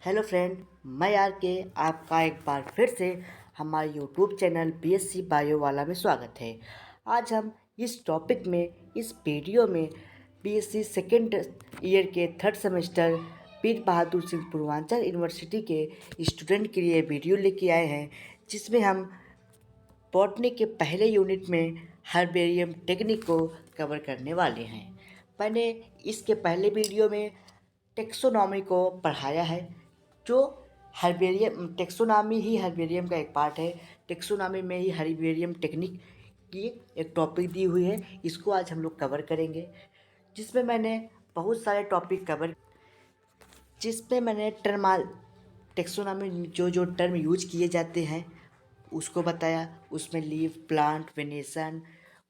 Hello friend, मैं are के आपका एक बार फिर से हमारे यूट्यूब चैनल बीएससी बायो वाला में स्वागत है। आज हम इस टॉपिक में इस वीडियो में बीएससी सेकेंड ईयर के थर्ड सेमेस्टर वीर बहादुर सिंह पूर्वांचल यूनिवर्सिटी के स्टूडेंट के लिए वीडियो लेके आए हैं, जिसमें हम बॉटनी के पहले यूनिट में हर्बेरियम टेक्निक को कवर करने वाले हैं। मैंने इसके पहले वीडियो में टेक्सोनॉमी को पढ़ाया है, जो हर्बेरियम टेक्सोनॉमी ही हर्बेरियम का एक पार्ट है। टेक्सोनॉमी में ही हर्बेरियम टेक्निक की एक टॉपिक दी हुई है, इसको आज हम लोग कवर करेंगे। जिसमें मैंने बहुत सारे टॉपिक कवर जिसमें मैंने टेक्सोनॉमी जो जो टर्म यूज किए जाते हैं उसको बताया। उसमें लीफ, प्लांट, वेनेशन,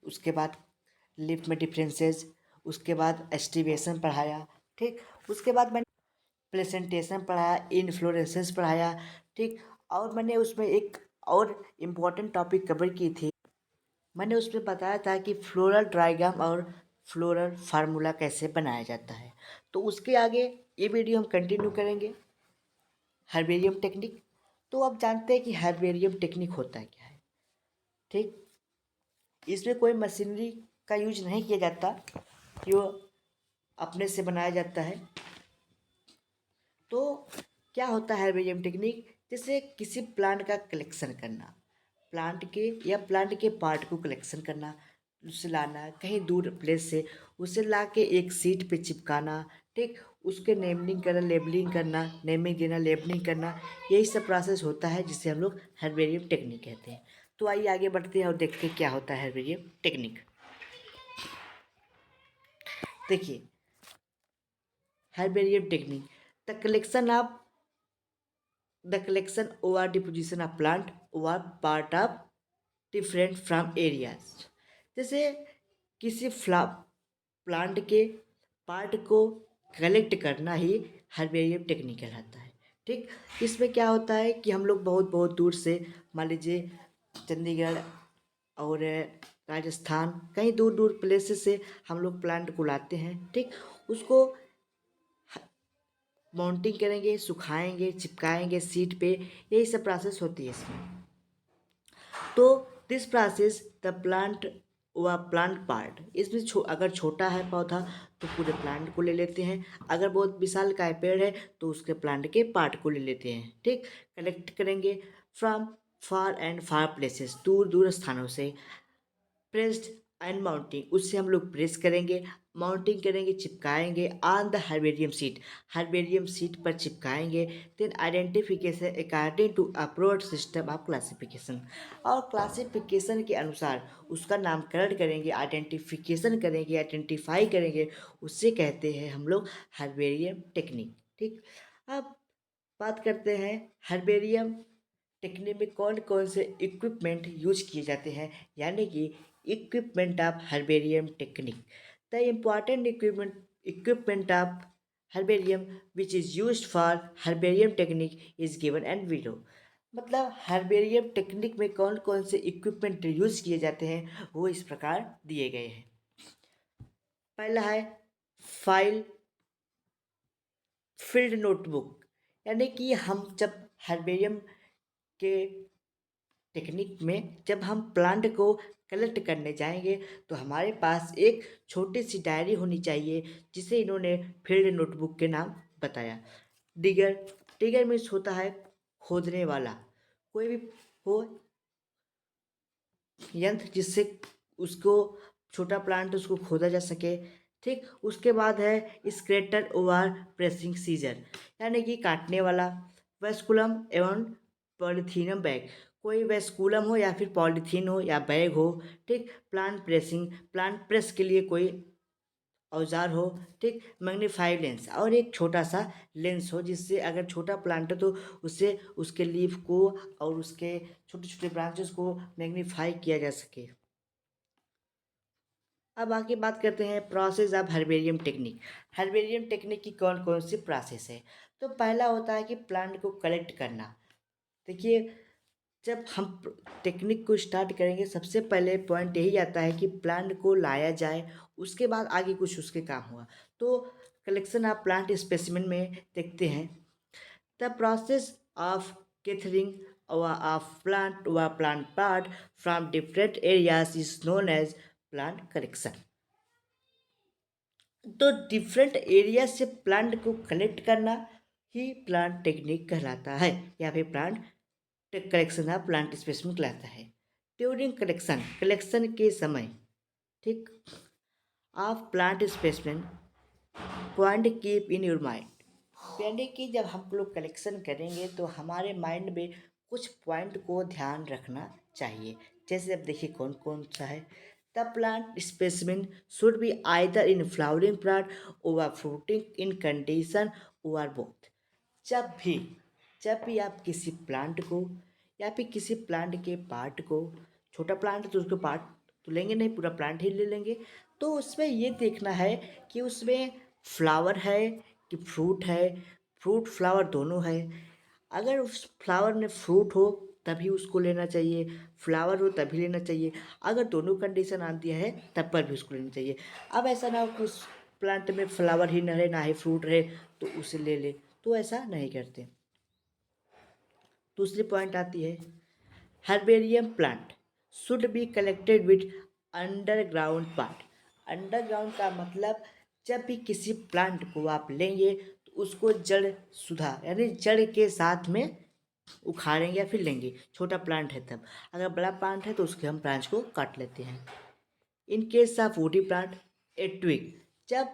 उसके बाद लीफ में डिफरेंसेस, उसके बाद एस्टिवेशन पढ़ाया। ठीक, उसके बाद मैंने प्रेजेंटेशन पढ़ाया, इन्फ्लोरेसेंस पढ़ाया। ठीक, और मैंने उसमें एक और इम्पॉर्टेंट टॉपिक कवर की थी। मैंने उसमें बताया था कि फ्लोरल डायग्राम और फ्लोरल फार्मूला कैसे बनाया जाता है। तो उसके आगे ये वीडियो हम कंटिन्यू करेंगे, हर्बेरियम टेक्निक। तो आप जानते हैं कि हर्बेरियम टेक्निक होता है क्या है। ठीक, इसमें कोई मशीनरी का यूज नहीं किया जाता, जो अपने से बनाया जाता है। तो क्या होता है हर्बेरियम टेक्निक? जैसे किसी प्लांट का कलेक्शन करना, प्लांट के पार्ट को कलेक्शन करना, उसे लाना कहीं दूर प्लेस से, उसे ला के एक सीट पे चिपकाना। ठीक, उसके लेबलिंग करना, नेमिंग देना, लेबलिंग करना, यही सब प्रोसेस होता है जिसे हम लोग हर्बेरियम टेक्निक कहते हैं। तो आइए आगे बढ़ते हैं और देखते हैं क्या होता है हर्बेरियम टेक्निक। देखिए, herbarium technique the collection or deposition of plant or part of different from areas। जैसे किसी प्लांट के पार्ट को कलेक्ट करना ही हर्बेरियम टेक्निक कहलाता है। ठीक, इसमें क्या होता है कि हम लोग बहुत बहुत दूर से, मान लीजिए चंडीगढ़ और राजस्थान, कहीं दूर दूर प्लेसेस से हम लोग प्लांट को लाते हैं। ठीक, उसको माउंटिंग करेंगे, सुखाएंगे, चिपकाएंगे सीट पे, यही सब प्रोसेस होती है इसमें। तो दिस प्रोसेस द प्लांट व प्लांट पार्ट, इसमें अगर छोटा है पौधा तो पूरे प्लांट को ले लेते हैं, अगर बहुत विशाल का पेड़ है तो उसके प्लांट के पार्ट को ले लेते हैं। ठीक, कलेक्ट करेंगे from far and far places, दूर दूर स्थानों से। प्रेस्ड एंड माउंटिंग, उससे हम लोग प्रेस करेंगे, माउंटिंग करेंगे, चिपकाएंगे ऑन द हर्बेरियम सीट पर चिपकाएंगे। Then identification according to approach system of classification, और क्लासिफिकेशन के अनुसार उसका नामकरण करेंगे, आइडेंटिफाई करेंगे, उससे कहते हैं हम लोग हर्बेरियम टेक्निक। ठीक, अब बात करते हैं हर्बेरियम टेक्निक में कौन कौन से इक्विपमेंट यूज किए जाते हैं, यानी कि equipment of herbarium technique. The important equipment of herbarium which is used for herbarium technique is given and below. मतलब हर्बेरियम टेक्निक में कौन कौन से इक्विपमेंट यूज किए जाते हैं वो इस प्रकार दिए गए हैं। पहला है फाइल फील्ड नोटबुक, यानी कि हम जब हर्बेरियम के टेक्निक में जब हम प्लांट को कलेक्ट करने जाएंगे तो हमारे पास एक छोटी सी डायरी होनी चाहिए, जिसे इन्होंने फील्ड नोटबुक के नाम बताया। डिगर, डिगर मीन्स होता है खोदने वाला, कोई भी हो यंत्र जिससे उसको छोटा प्लांट उसको खोदा जा सके। ठीक, उसके बाद है स्क्रेटर ओवर प्रेसिंग सीजर, यानी कि काटने वाला। वेस्कुलम एवं पॉलीथीनम बैग, कोई वेस्कुलम हो या फिर पॉलीथीन हो या बैग हो। ठीक, प्लांट प्रेस के लिए कोई औजार हो। ठीक, मैग्नीफाइव लेंस, और एक छोटा सा लेंस हो, जिससे अगर छोटा प्लांट है तो उससे उसके लीफ को और उसके छोटे छोटे ब्रांचेस को मैग्नीफाई किया जा सके। अब आगे बात करते हैं process of herbarium technique. Herbarium technique की कौन कौन सी प्रोसेस है? तो पहला होता है कि प्लांट को कलेक्ट करना। देखिए, जब हम टेक्निक को स्टार्ट करेंगे सबसे पहले पॉइंट यही आता है कि प्लांट को लाया जाए, उसके बाद आगे कुछ उसके काम हुआ। तो कलेक्शन ऑफ प्लांट स्पेसिमेन में देखते हैं, The process of gathering of plant part from different areas is known as plant collection. तो डिफरेंट एरिया से प्लांट को कलेक्ट करना ही प्लांट टेक्निक कहलाता है या फिर plant collection of plant specimen कहलाता है। ड्यूरिंग कलेक्शन, कलेक्शन के समय, ठीक, of plant specimen, point keep in your mind, यानी कि जब हम लोग कलेक्शन करेंगे तो हमारे माइंड में कुछ पॉइंट को ध्यान रखना चाहिए। जैसे अब देखिए कौन कौन सा है। The plant specimen should be either in flowering plant और फ्रूटिंग इन कंडीशन और बोथ। जब भी जब भी आप किसी प्लांट को या फिर किसी प्लांट के पार्ट को, छोटा प्लांट तो उसके पार्ट तो लेंगे नहीं, पूरा प्लांट ही ले लेंगे, तो उसमें ये देखना है कि उसमें फ्लावर है कि फ्रूट है, फ्रूट फ्लावर दोनों है। अगर उस फ्लावर में फ्रूट हो तभी उसको लेना चाहिए, फ्लावर हो तभी लेना चाहिए। अगर दोनों कंडीशन आती है तब पर भी उसको लेना चाहिए। अब ऐसा ना हो कि उस प्लांट में फ्लावर ही न रहे ना ही फ्रूट रहे तो उसे ले ले, तो ऐसा नहीं करते। दूसरी पॉइंट आती है, herbarium plant should be collected with underground part. Underground का मतलब जब भी किसी प्लांट को आप लेंगे तो उसको जड़ सुधा यानी जड़ के साथ में उखाड़ेंगे या फिर लेंगे। छोटा प्लांट है तब, अगर बड़ा प्लांट है तो उसके हम ब्रांच को काट लेते हैं। In case of woody plant, a twig, जब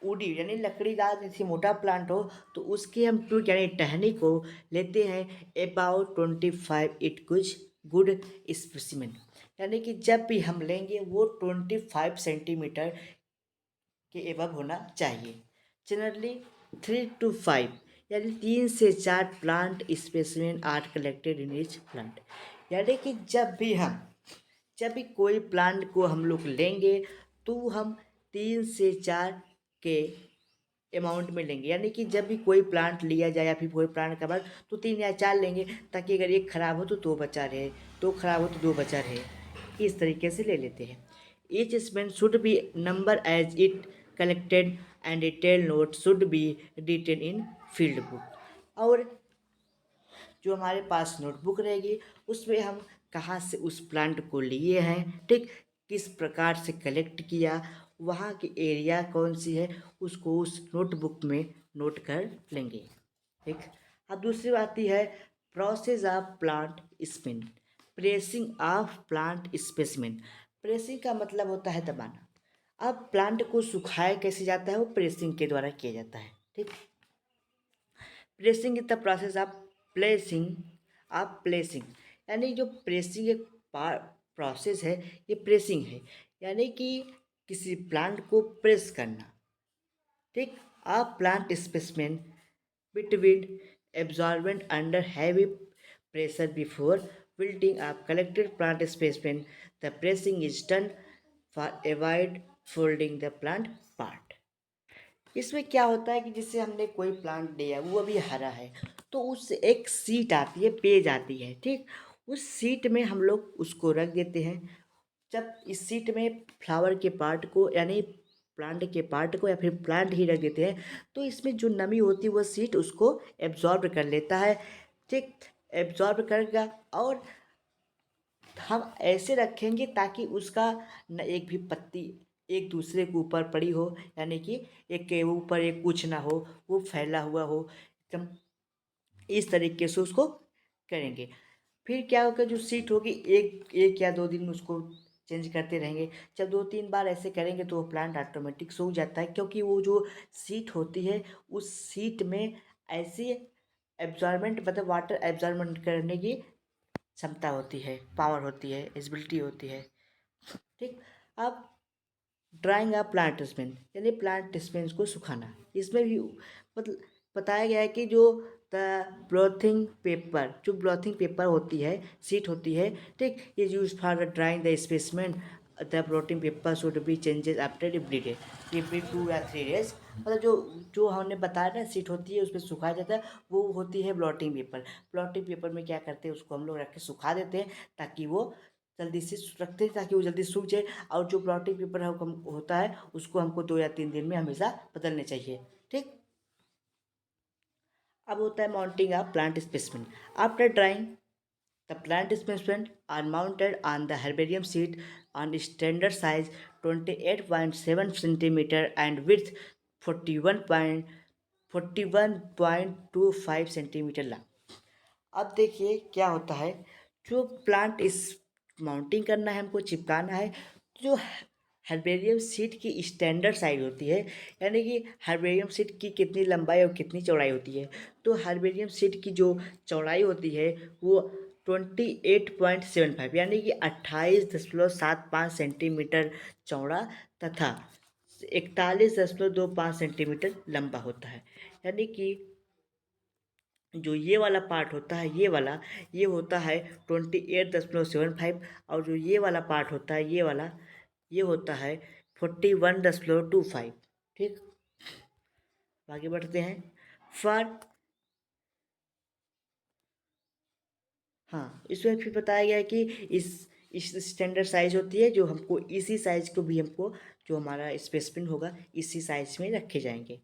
वुडी यानी लकड़ीदार जैसे मोटा प्लांट हो तो उसके हम ट्विग यानी टहनी को लेते हैं अबाउट 25 इट कुछ गुड स्पेसिमेन, यानी कि जब भी हम लेंगे वो 25 सेंटीमीटर के एबव होना चाहिए। जनरली 3 to 5 यानी 3 से 4 plant specimen are collected in each plant, यानी कि जब भी कोई प्लांट को हम लोग लेंगे तो हम 3 से 4 के अमाउंट में लेंगे। यानी कि जब भी कोई प्लांट लिया जाए या फिर कोई प्लांट का बाद तो 3 या 4 लेंगे, ताकि अगर एक खराब हो तो दो बचा रहे, दो खराब हो तो दो बचा रहे, इस तरीके से ले लेते हैं। Each specimen should be number as it collected and detail note should be written in field book. और जो हमारे पास नोटबुक रहेगी उसमें हम कहाँ से उस प्लांट को लिए हैं, ठीक, किस प्रकार से कलेक्ट किया, वहाँ की एरिया कौन सी है, उसको उस नोटबुक में नोट कर लेंगे, ठीक। अब दूसरी बात आती है process of plant spin, pressing of plant specimen. Pressing का मतलब होता है दबाना। अब प्लांट को सुखाया कैसे जाता है, वो प्रेसिंग के द्वारा किया जाता है, ठीक। Pressing is the process of placing, यानी जो प्रेसिंग एक प्रोसेस है, ये प्रेसिंग है, यानी कि किसी प्लांट को प्रेस करना, ठीक। A plant specimen between absorbent under heavy pressure before wilting of collected plant specimen. The pressing is done for avoid folding the plant part. इसमें क्या होता है कि जैसे हमने कोई प्लांट लिया वो अभी हरा है तो उस एक सीट आती है, पेज आती है, ठीक। उस सीट में हम लोग उसको रख देते हैं। जब इस सीट में फ्लावर के पार्ट को यानी प्लांट के पार्ट को या फिर प्लांट ही रख देते हैं तो इसमें जो नमी होती है वह सीट उसको एब्जॉर्ब कर लेता है, ठीक। एब्जॉर्ब करेगा और हम ऐसे रखेंगे ताकि उसका न एक भी पत्ती एक दूसरे के ऊपर पड़ी हो, यानी कि एक के ऊपर एक कुछ ना हो, वो फैला हुआ हो एकदम, इस तरीके से उसको करेंगे। फिर क्या होगा, जो सीट होगी एक एक या 2 दिन उसको चेंज करते रहेंगे। जब 2-3 बार ऐसे करेंगे तो वो प्लांट ऑटोमेटिक सूख जाता है, क्योंकि वो जो सीट होती है उस सीट में ऐसी एब्जॉर्बेंट मतलब वाटर एब्जॉर्बेंट करने की क्षमता होती है, पावर होती है, एबिलिटी होती है, ठीक। अब ड्राइंग अ प्लांट स्पेन यानी प्लांट स्पेन को सुखाना, इसमें भी मतलब बताया गया है कि जो द ब्लॉथिंग पेपर, जो ब्लॉथिंग पेपर होती है, सीट होती है, ठीक, ये use for drawing the specimen. The blotting paper should be changes after every 2 या 3 डेज। मतलब जो जो हमने बताया ना सीट होती है उसमें सुखाया जाता है, वो होती है ब्लॉटिंग पेपर। ब्लॉटिंग पेपर में क्या करते हैं, उसको हम लोग रख के सुखा देते हैं ताकि वो जल्दी से रखते हैं ताकि वो जल्दी सूख जाए। और जो ब्लॉटिंग पेपर होता है उसको हमको 2 या 3 दिन में हमेशा बदलने चाहिए, ठीक। अब होता है mounting of plant specimen. After drying the plant specimen are mounted on the herbarium sheet on standard size 28.7 centimeter and width 41.25 centimetre लंब। अब देखिए क्या होता है, जो प्लांट इस माउंटिंग करना है, हमको चिपकाना है, जो हर्बेरियम सीट की स्टैंडर्ड साइज होती है, यानी कि हर्बेरियम सीट की कितनी लंबाई और कितनी चौड़ाई होती है, तो हर्बेरियम सीट की जो चौड़ाई होती है वो 28.75 यानी कि 28.75 सेंटीमीटर चौड़ा तथा 41.25 सेंटीमीटर लंबा होता है। यानी कि जो ये वाला पार्ट होता है, ये होता है 28.75, और जो ये वाला पार्ट होता है, ये होता है 41.25। ठीक, आगे बढ़ते हैं। फॉर हाँ, इसमें फिर बताया गया है कि इस स्टैंडर्ड साइज होती है, जो हमको इसी साइज को भी हमको, जो हमारा स्पेसिमेन होगा इसी साइज में रखे जाएंगे।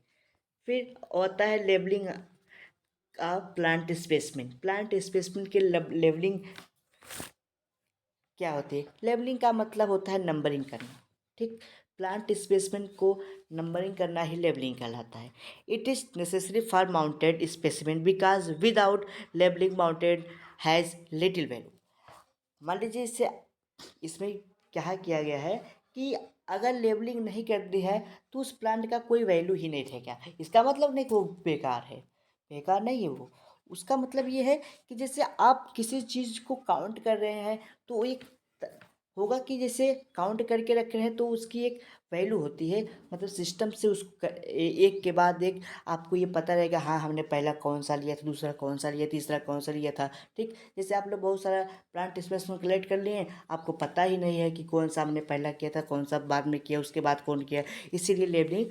फिर होता है लेबलिंग का प्लांट स्पेसिमेन के लेबलिंग क्या होती है। लेबलिंग का मतलब होता है नंबरिंग करना। ठीक, प्लांट स्पेसिमेन को नंबरिंग करना ही लेबलिंग कहलाता है। It is necessary for mounted specimen because without labelling mounted has little value. मान लीजिए इसमें क्या किया गया है कि अगर लेबलिंग नहीं करती है तो उस प्लांट का कोई वैल्यू ही नहीं रहेगा। इसका मतलब नहीं कि वो बेकार है, बेकार नहीं है वो। उसका मतलब ये है कि जैसे आप किसी चीज़ को काउंट कर रहे हैं तो एक होगा कि जैसे काउंट करके रख रहे हैं तो उसकी एक वैल्यू होती है, मतलब सिस्टम से एक के बाद एक आपको ये पता रहेगा, हाँ हमने पहला कौन सा लिया था, दूसरा कौन सा लिया, तीसरा कौन सा लिया था। ठीक, जैसे आप लोग बहुत सारा प्लांट स्पेसिमेन कलेक्ट कर लिए हैं, आपको पता ही नहीं है कि कौन सा हमने पहला किया था, कौन सा बाद में किया, उसके बाद कौन किया। इसीलिए लेबलिंग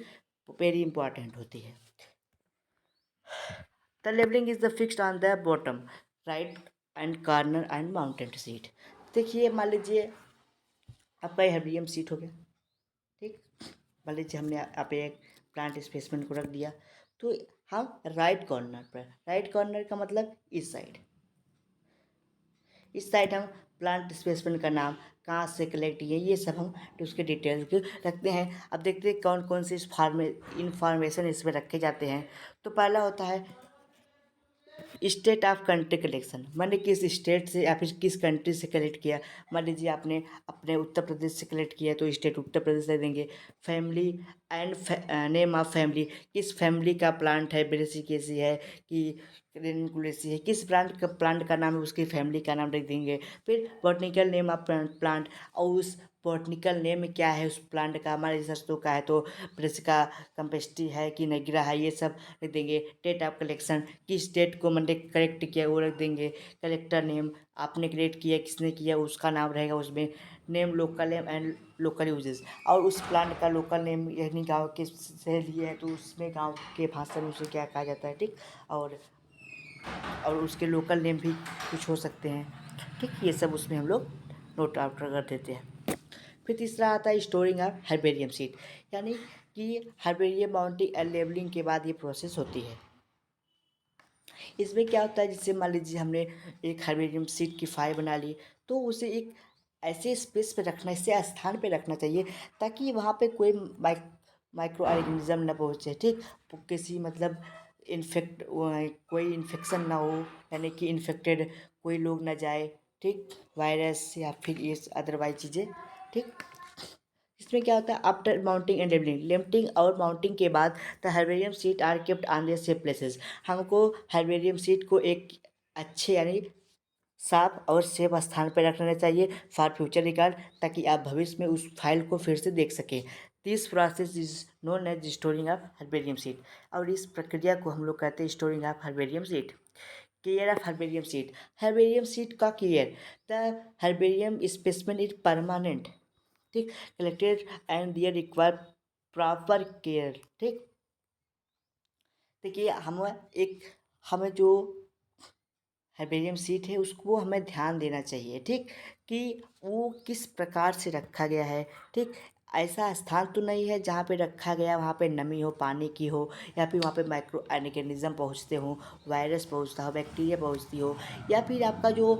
वेरी इंपॉर्टेंट होती है। The labelling is the fixed on the bottom right and corner and mountain seat. देखिए मान लीजिए आपका हर्बियम सीट हो गया। ठीक, मान लीजिए हमने आप एक प्लांट स्पेसिमेन को रख दिया, तो हम राइट कॉर्नर का मतलब इस साइड हम प्लांट स्पेसिमेन का नाम, कहाँ से कलेक्ट किए, ये सब हम उसके डिटेल्स रखते हैं। अब देखते हैं कौन कौन सी इंफॉर्मेशन इसमें रखे जाते हैं। तो पहला होता है स्टेट ऑफ कंट्री कलेक्शन, माने किस स्टेट से या फिर किस कंट्री से कलेक्ट किया। मान लीजिए आपने अपने उत्तर प्रदेश से कलेक्ट किया तो स्टेट उत्तर प्रदेश दे देंगे। Family and name of family, किस फैमिली का प्लांट है, ब्रेसिकेसी है कि रेनकुलेसी है, किस प्लांट का नाम है उसकी फैमिली का नाम रख देंगे। फिर बॉटनिकल नेम ऑफ प्लांट, और उस बॉटनिकल नेम क्या है उस प्लांट का, हमारे सरसों का है तो ब्रेसिका कंपेस्टी है कि नेग्रा है, ये सब रख देंगे। डेट ऑफ कलेक्शन, किस डेट को मैंने कलेक्ट किया वो रख देंगे। कलेक्टर नेम, आपने कलेक्ट किया किसने किया उसका नाम रहेगा उसमें। Name, local name and local uses, और उस प्लांट का लोकल नेम यानी गाँव के से लिए है तो उसमें गाँव के भाषा में उसे क्या कहा जाता है। ठीक, और उसके लोकल नेम भी कुछ हो सकते हैं। ठीक, ये सब उसमें हम लोग नोट आउट कर देते हैं। फिर तीसरा आता है स्टोरिंग ऑफ हर्बेरियम सीड, यानी कि हर्बेरियम माउंटिंग एंड लेबलिंग के बाद ये प्रोसेस होती है। इसमें क्या होता है, जैसे मान लीजिए हमने एक हर्बेरियम सीड की फाइल बना ली, तो उसे एक ऐसे स्पेस पे रखना, ऐसे स्थान पे रखना चाहिए ताकि वहाँ पे कोई माइक्रो ऑर्गेनिज्म ना पहुँचे। ठीक, किसी मतलब कोई इन्फेक्शन ना हो, यानी कि इन्फेक्टेड कोई लोग ना जाए। ठीक, वायरस या फिर ये अदरवाइज चीज़ें। ठीक, इसमें क्या होता है आफ्टर माउंटिंग एंड लेबलिंग और माउंटिंग के बाद the herbarium sheet are kept on their safe places. हमको हर्बेरियम सीट को एक अच्छे यानी साफ और सेफ स्थान पर रखना चाहिए फॉर फ्यूचर रिकॉर्ड, ताकि आप भविष्य में उस फाइल को फिर से देख सकें। This process is known as storing of herbarium sheet, और इस प्रक्रिया को हम लोग कहते हैं storing of herbarium sheet. Care of herbarium sheet, herbarium sheet का care, the herbarium specimen is permanent. ठीक, collected and their require proper care. ठीक, देखिए हमें जो हर्बेरियम सीट है उसको हमें ध्यान देना चाहिए। ठीक, कि वो किस प्रकार से रखा गया है। ठीक, ऐसा स्थान तो नहीं है जहाँ पे रखा गया वहाँ पे नमी हो, पानी की हो, या फिर वहाँ पे माइक्रो ऑर्गेनिज्म पहुँचते हों, वायरस पहुँचता हो, बैक्टीरिया पहुँचती हो, या फिर आपका जो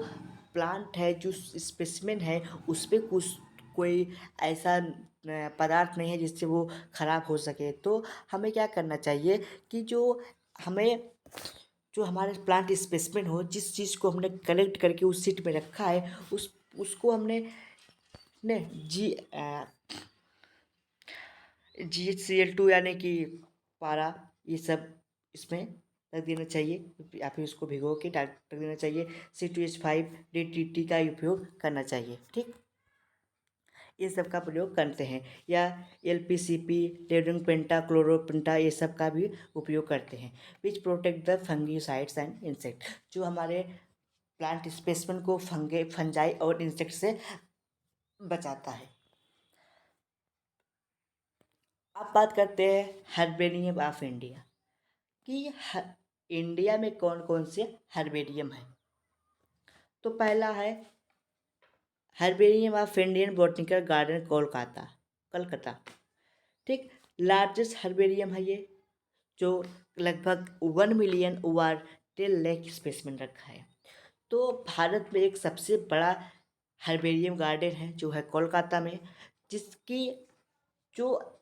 प्लांट है, जो स्पेसिमेन है, उस पे कुछ कोई ऐसा पदार्थ नहीं है जिससे वो ख़राब हो सके। तो हमें क्या करना चाहिए कि हमें जो हमारे प्लांट स्पेसिमेन हो, जिस चीज़ को हमने कलेक्ट करके उस सीट में रखा है, उसको हमने ने जी GHCl2 यानी कि पारा, ये सब इसमें रख देना चाहिए, या फिर उसको भिगो के डायरेक्ट रख देना चाहिए। C2H5 DDT का उपयोग करना चाहिए। ठीक, ये सब का प्रयोग करते हैं, या LPCP, लेडिंग पेंटा, क्लोरोपेंटा, ये सब का भी उपयोग करते हैं। विच protect the fungicides and insect, जो हमारे प्लांट स्पेसिमेन को फंजाई और इंसेक्ट से बचाता है। अब बात करते हैं हर्बेरियम ऑफ इंडिया कि इंडिया में कौन कौन से हर्बेरियम है। तो पहला है herbarium of Indian botanical garden, Kolkata, Calcutta. ठीक, लार्जेस्ट हर्बेरियम है ये, जो लगभग 1 मिलियन ओवर 10 लाख स्पेसिमेन रखा है। तो भारत में एक सबसे बड़ा हर्बेरियम गार्डन है जो है कोलकाता में, जिसकी जो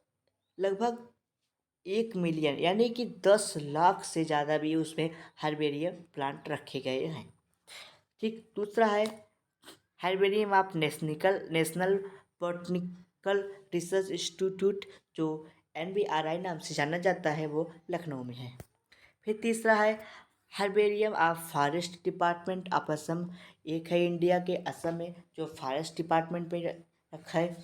लगभग 1 मिलियन यानी कि 10 लाख से ज़्यादा भी उसमें हर्बेरियम प्लांट रखे गए हैं। ठीक, दूसरा है herbarium of national botanical research institute, जो NBRI नाम से जाना जाता है, वो लखनऊ में है। फिर तीसरा है herbarium of forest department of Assam, एक है इंडिया के असम में जो फॉरेस्ट डिपार्टमेंट में रखा है।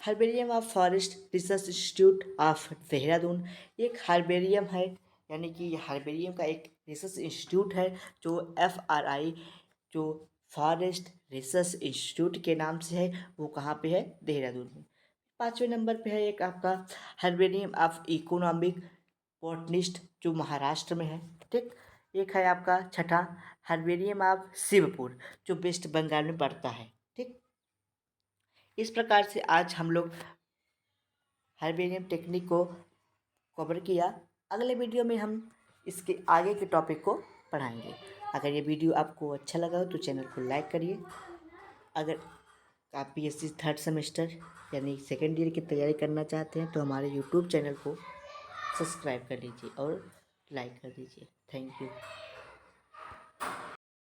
Herbarium of forest research institute of Dehradun, एक हर्बेरियम है, यानी कि हर्बेरियम का एक रिसर्च इंस्टीट्यूट है जो FRI, जो फॉरेस्ट रिसर्च इंस्टीट्यूट के नाम से है, वो कहाँ पे है, देहरादून में। 5वें नंबर पे है एक आपका हर्बेरियम ऑफ इकोनॉमिक बॉटनिस्ट, जो महाराष्ट्र में है। ठीक, एक है आपका छठा हर्बेरियम ऑफ शिवपुर, जो वेस्ट बंगाल में पड़ता है। ठीक, इस प्रकार से आज हम लोग हर्बेरियम टेक्निक को कवर किया। अगले वीडियो में हम इसके आगे के टॉपिक को पढ़ाएंगे। अगर ये वीडियो आपको अच्छा लगा हो तो चैनल को लाइक करिए। अगर आप PSC थर्ड सेमेस्टर यानी सेकेंड ईयर की तैयारी करना चाहते हैं तो हमारे यूट्यूब चैनल को सब्सक्राइब कर लीजिए और लाइक कर दीजिए। Thank you.